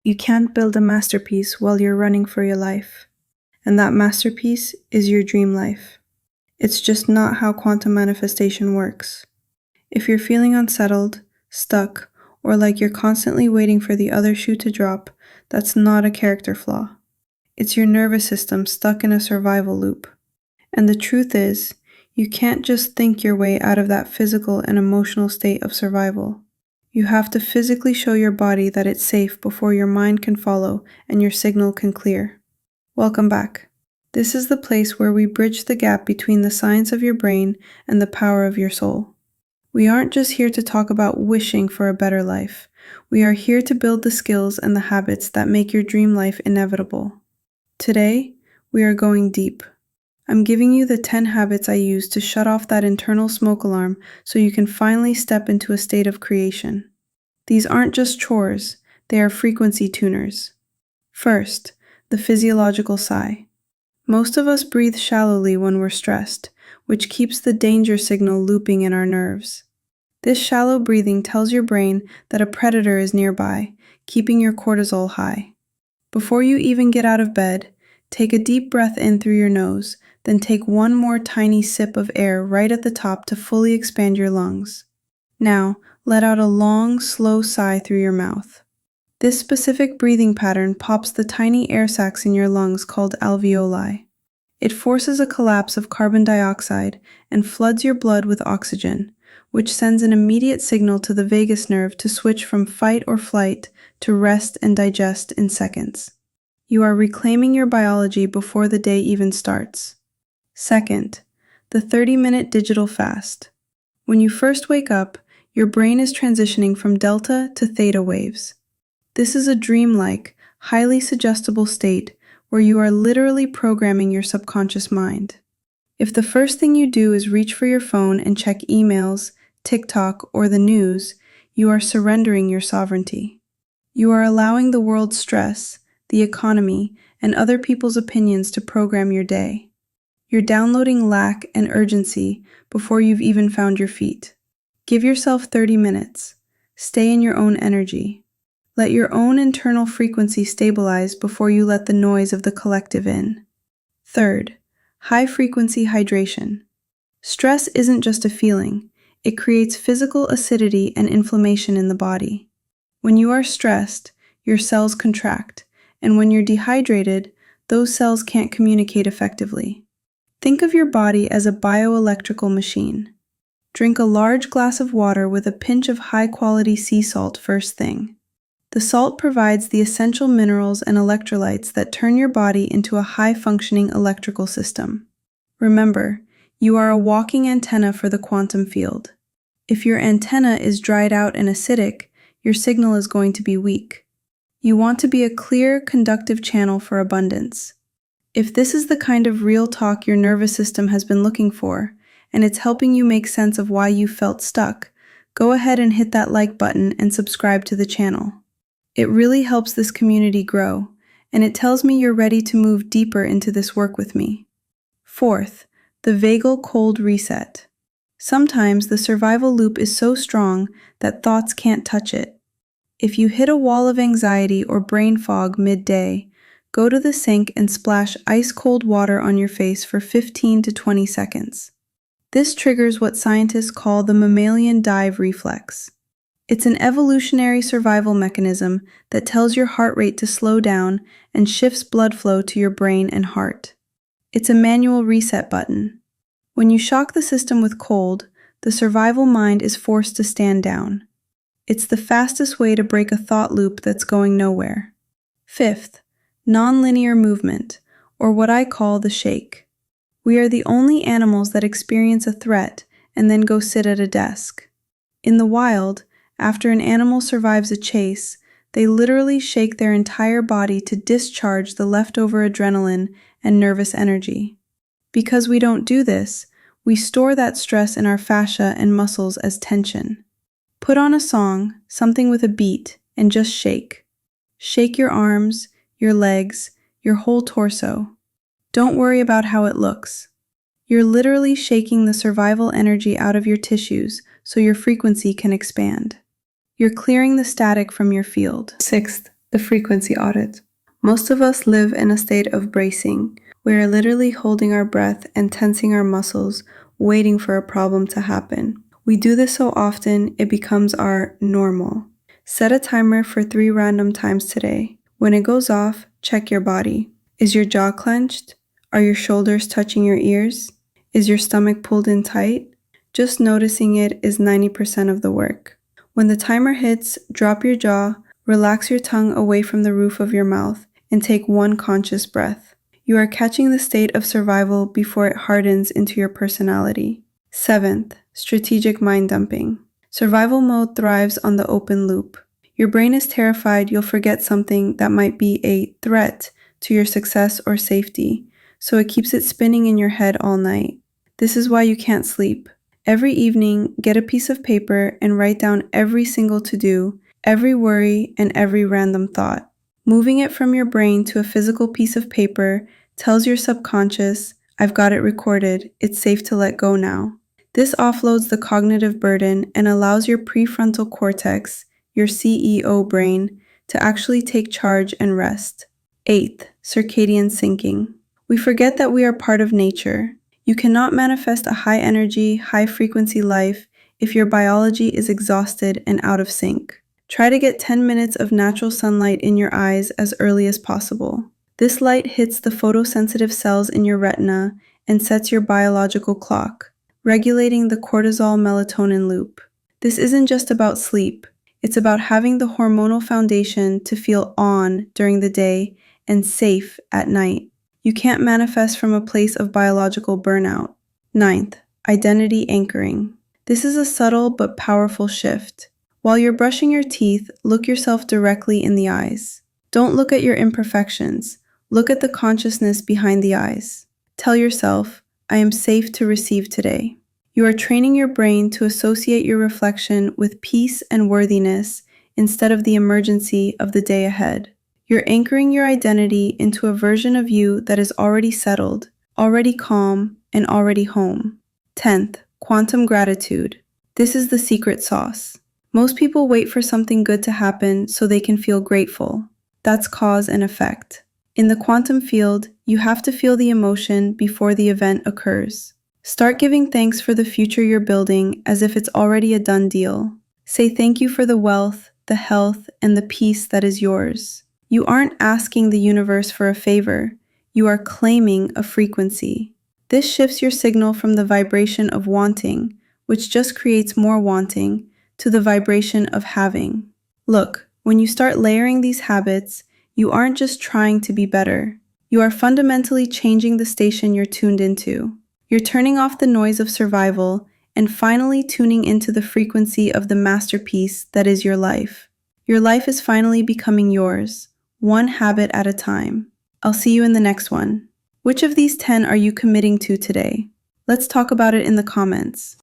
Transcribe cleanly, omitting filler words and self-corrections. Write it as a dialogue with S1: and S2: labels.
S1: You can't build a masterpiece while you're running for your life. And that masterpiece is your dream life. It's just not how quantum manifestation works. If you're feeling unsettled, stuck, or like you're constantly waiting for the other shoe to drop, that's not a character flaw. It's your nervous system stuck in a survival loop. And the truth is, you can't just think your way out of that physical and emotional state of survival. You have to physically show your body that it's safe before your mind can follow and your signal can clear. Welcome back. This is the place where we bridge the gap between the science of your brain and the power of your soul. We aren't just here to talk about wishing for a better life. We are here to build the skills and the habits that make your dream life inevitable. Today, we are going deep. I'm giving you the 10 habits I use to shut off that internal smoke alarm so you can finally step into a state of creation. These aren't just chores, they are frequency tuners. First, the physiological sigh. Most of us breathe shallowly when we're stressed, which keeps the danger signal looping in our nerves. This shallow breathing tells your brain that a predator is nearby, keeping your cortisol high. Before you even get out of bed, take a deep breath in through your nose, then take one more tiny sip of air right at the top to fully expand your lungs. Now, let out a long, slow sigh through your mouth. This specific breathing pattern pops the tiny air sacs in your lungs called alveoli. It forces a collapse of carbon dioxide and floods your blood with oxygen, which sends an immediate signal to the vagus nerve to switch from fight or flight to rest and digest in seconds. You are reclaiming your biology before the day even starts. Second, the 30-minute digital fast. When you first wake up, your brain is transitioning from delta to theta waves. This is a dreamlike, highly suggestible state where you are literally programming your subconscious mind. If the first thing you do is reach for your phone and check emails, TikTok, or the news, you are surrendering your sovereignty. You are allowing the world's stress, the economy, and other people's opinions to program your day. You're downloading lack and urgency before you've even found your feet. Give yourself 30 minutes. Stay in your own energy. Let your own internal frequency stabilize before you let the noise of the collective in. Third, high-frequency hydration. Stress isn't just a feeling. It creates physical acidity and inflammation in the body. When you are stressed, your cells contract, and when you're dehydrated, those cells can't communicate effectively. Think of your body as a bioelectrical machine. Drink a large glass of water with a pinch of high-quality sea salt first thing. The salt provides the essential minerals and electrolytes that turn your body into a high-functioning electrical system. Remember, you are a walking antenna for the quantum field. If your antenna is dried out and acidic, your signal is going to be weak. You want to be a clear, conductive channel for abundance. If this is the kind of real talk your nervous system has been looking for, and it's helping you make sense of why you felt stuck, go ahead and hit that like button and subscribe to the channel. It really helps this community grow, and it tells me you're ready to move deeper into this work with me. Fourth, the vagal cold reset. Sometimes the survival loop is so strong that thoughts can't touch it. If you hit a wall of anxiety or brain fog midday, go to the sink and splash ice-cold water on your face for 15 to 20 seconds. This triggers what scientists call the mammalian dive reflex. It's an evolutionary survival mechanism that tells your heart rate to slow down and shifts blood flow to your brain and heart. It's a manual reset button. When you shock the system with cold, the survival mind is forced to stand down. It's the fastest way to break a thought loop that's going nowhere. Fifth, nonlinear movement, or what I call the shake. We are the only animals that experience a threat and then go sit at a desk. In the wild, after an animal survives a chase, they literally shake their entire body to discharge the leftover adrenaline and nervous energy. Because we don't do this, we store that stress in our fascia and muscles as tension. Put on a song, something with a beat, and just shake. Shake your arms, your legs, your whole torso. Don't worry about how it looks. You're literally shaking the survival energy out of your tissues so your frequency can expand. You're clearing the static from your field. Sixth, The frequency audit. Most of us live in a state of bracing. We are literally holding our breath and tensing our muscles, waiting for a problem to happen. We do this so often, it becomes our normal. Set a timer for 3 random times today. When it goes off, check your body. Is your jaw clenched? Are your shoulders touching your ears? Is your stomach pulled in tight? Just noticing it is 90% of the work. When the timer hits, drop your jaw, relax your tongue away from the roof of your mouth, and take one conscious breath. You are catching the state of survival before it hardens into your personality. 7th, strategic mind dumping. Survival mode thrives on the open loop. Your brain is terrified you'll forget something that might be a threat to your success or safety, so it keeps it spinning in your head all night. This is why you can't sleep. Every evening, get a piece of paper and write down every single to-do, every worry, and every random thought. Moving it from your brain to a physical piece of paper tells your subconscious, I've got it recorded, it's safe to let go now. This offloads the cognitive burden and allows your prefrontal cortex, your CEO brain, to actually take charge and rest. 8th, circadian syncing. We forget that we are part of nature. You cannot manifest a high-energy, high-frequency life if your biology is exhausted and out of sync. Try to get 10 minutes of natural sunlight in your eyes as early as possible. This light hits the photosensitive cells in your retina and sets your biological clock, regulating the cortisol-melatonin loop. This isn't just about sleep. It's about having the hormonal foundation to feel on during the day and safe at night. You can't manifest from a place of biological burnout. 9th, identity anchoring. This is a subtle but powerful shift. While you're brushing your teeth, look yourself directly in the eyes. Don't look at your imperfections. Look at the consciousness behind the eyes. Tell yourself, I am safe to receive today. You are training your brain to associate your reflection with peace and worthiness instead of the emergency of the day ahead. You're anchoring your identity into a version of you that is already settled, already calm, and already home. 10th, quantum gratitude. This is the secret sauce. Most people wait for something good to happen so they can feel grateful. That's cause and effect. In the quantum field, you have to feel the emotion before the event occurs. Start giving thanks for the future you're building as if it's already a done deal. Say thank you for the wealth, the health, and the peace that is yours. You aren't asking the universe for a favor. You are claiming a frequency. This shifts your signal from the vibration of wanting, which just creates more wanting, to the vibration of having. Look, when you start layering these habits, you aren't just trying to be better. You are fundamentally changing the station you're tuned into. You're turning off the noise of survival and finally tuning into the frequency of the masterpiece that is your life. Your life is finally becoming yours, one habit at a time. I'll see you in the next one. Which of these 10 are you committing to today? Let's talk about it in the comments.